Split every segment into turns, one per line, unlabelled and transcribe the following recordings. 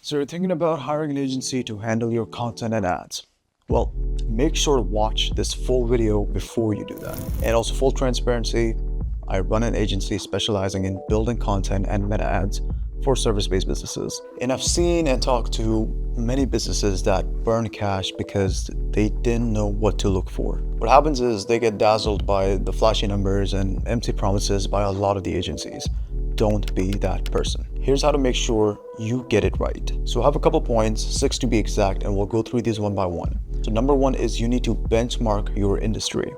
So you're thinking about hiring an agency to handle your content and ads. Well, make sure to watch this full video before you do that. And also full transparency, I run an agency specializing in building content and meta ads for service-based businesses. And I've seen and talked to many businesses that burn cash because they didn't know what to look for. What happens is they get dazzled by the flashy numbers and empty promises by a lot of the agencies. Don't be that person. Here's how to make sure you get it right. So I have a couple points, 6 to be exact, and we'll go through these one by one. So number one is you need to benchmark your industry.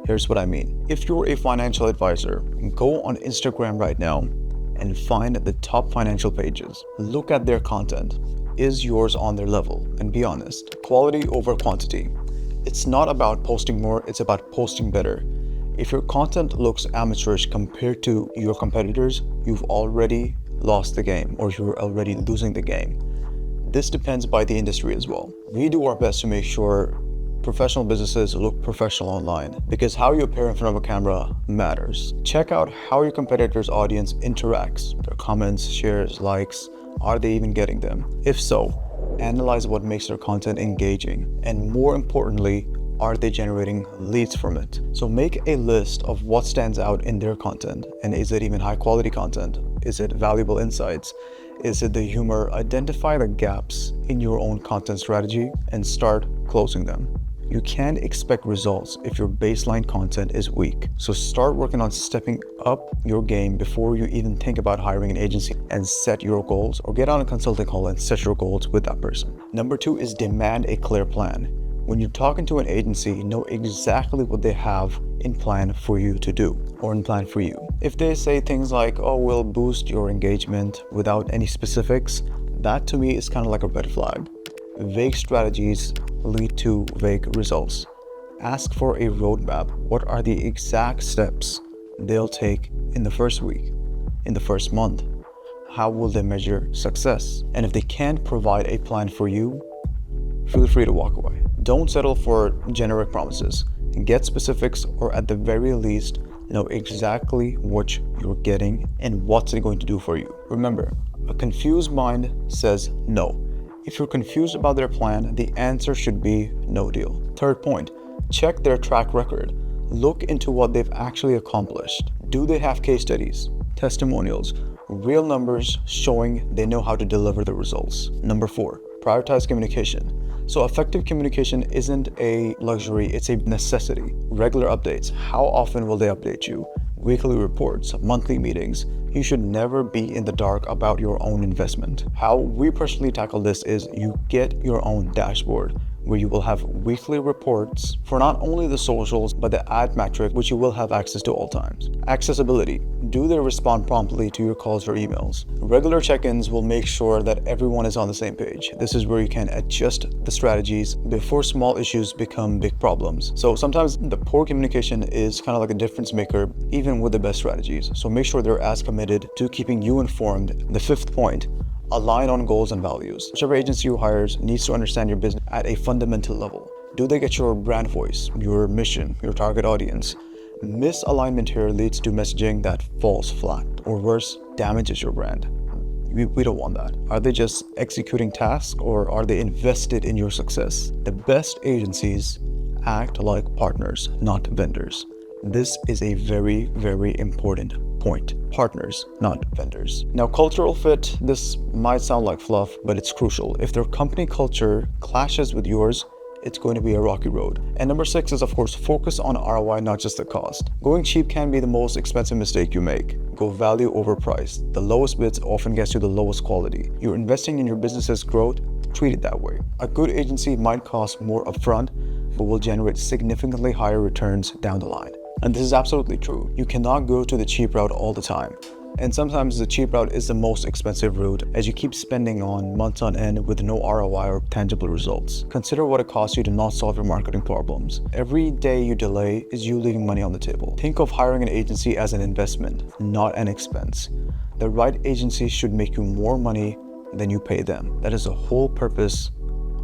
Here's what I mean. If you're a financial advisor, go on Instagram right now and find the top financial pages. Look at their content. Is yours on their level? And be honest. Quality over quantity. It's not about posting more, it's about posting better. If your content looks amateurish compared to your competitors, you've already lost the game or you're already losing the game. This depends by the industry as well. We do our best to make sure professional businesses look professional online because how you appear in front of a camera matters. Check out how your competitor's audience interacts, their comments, shares, likes. Are they even getting them? If so, analyze what makes their content engaging, and more importantly, are they generating leads from it? So make a list of what stands out in their content, and is it even high quality content? Is it valuable insights? Is it the humor? Identify the gaps in your own content strategy and start closing them. You can't expect results if your baseline content is weak. So start working on stepping up your game before you even think about hiring an agency, and set your goals, or get on a consulting call and set your goals with that person. Number two is demand a clear plan. When you're talking to an agency, know exactly what they have in plan for you to do or in plan for you. If they say things like, oh, we'll boost your engagement without any specifics, that to me is kind of like a red flag. Vague strategies lead to vague results. Ask for a roadmap. What are the exact steps they'll take in the first week, in the first month? How will they measure success? And if they can't provide a plan for you, feel free to walk away. Don't settle for generic promises. Get specifics, or at the very least, know exactly what you're getting and what's it going to do for you. Remember, a confused mind says no. If you're confused about their plan, the answer should be no deal. Third point, check their track record. Look into what they've actually accomplished. Do they have case studies, testimonials, real numbers showing they know how to deliver the results? Number four, prioritize communication. So effective communication isn't a luxury, it's a necessity. Regular updates. How often will they update you? Weekly reports, monthly meetings. You should never be in the dark about your own investment. How we personally tackle this is you get your own dashboard where you will have weekly reports for not only the socials, but the ad metric, which you will have access to all times. Accessibility. Do they respond promptly to your calls or emails? Regular check-ins will make sure that everyone is on the same page. This is where you can adjust the strategies before small issues become big problems. So sometimes the poor communication is kind of like a difference maker, even with the best strategies. So make sure they're as committed to keeping you informed. The fifth point, align on goals and values. Whichever agency you hires needs to understand your business at a fundamental level. Do they get your brand voice, your mission, your target audience? Misalignment here leads to messaging that falls flat, or worse, damages your brand. We don't want that. Are they just executing tasks, or are they invested in your success? The best agencies act like partners, not vendors. This is a very, very important point. Partners, not vendors. Now, cultural fit, this might sound like fluff, but it's crucial. If their company culture clashes with yours, it's going to be a rocky road. And number six is, of course, focus on ROI, not just the cost. Going cheap can be the most expensive mistake you make. Go value over price. The lowest bids often gets you the lowest quality. You're investing in your business's growth, treat it that way. A good agency might cost more upfront, but will generate significantly higher returns down the line. And this is absolutely true. You cannot go to the cheap route all the time. And sometimes the cheap route is the most expensive route, as you keep spending on months on end with no ROI or tangible results. Consider what it costs you to not solve your marketing problems. Every day you delay is you leaving money on the table. Think of hiring an agency as an investment, not an expense. The right agency should make you more money than you pay them. That is the whole purpose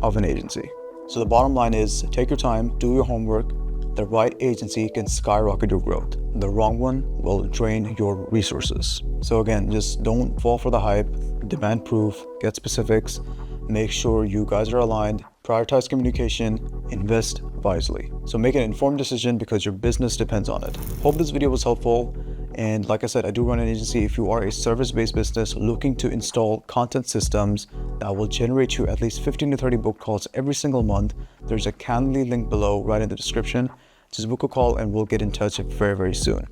of an agency. So the bottom line is, take your time, do your homework, The right agency can skyrocket your growth. The wrong one will drain your resources. So again, just don't fall for the hype, demand proof, get specifics, make sure you guys are aligned, prioritize communication, invest wisely. So make an informed decision because your business depends on it. Hope this video was helpful. And like I said, I do run an agency. If you are a service-based business looking to install content systems that will generate you at least 15 to 30 book calls every single month, there's a Calendly link below right in the description. Just book a call and we'll get in touch very, very soon.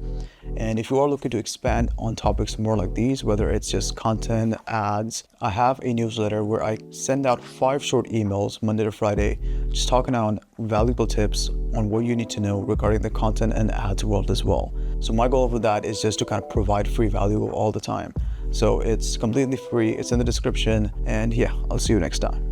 And if you are looking to expand on topics more like these, whether it's just content, ads, I have a newsletter where I send out 5 short emails Monday to Friday, just talking on valuable tips on what you need to know regarding the content and ads world as well. So my goal with that is just to kind of provide free value all the time. So it's completely free, it's in the description, and yeah, I'll see you next time.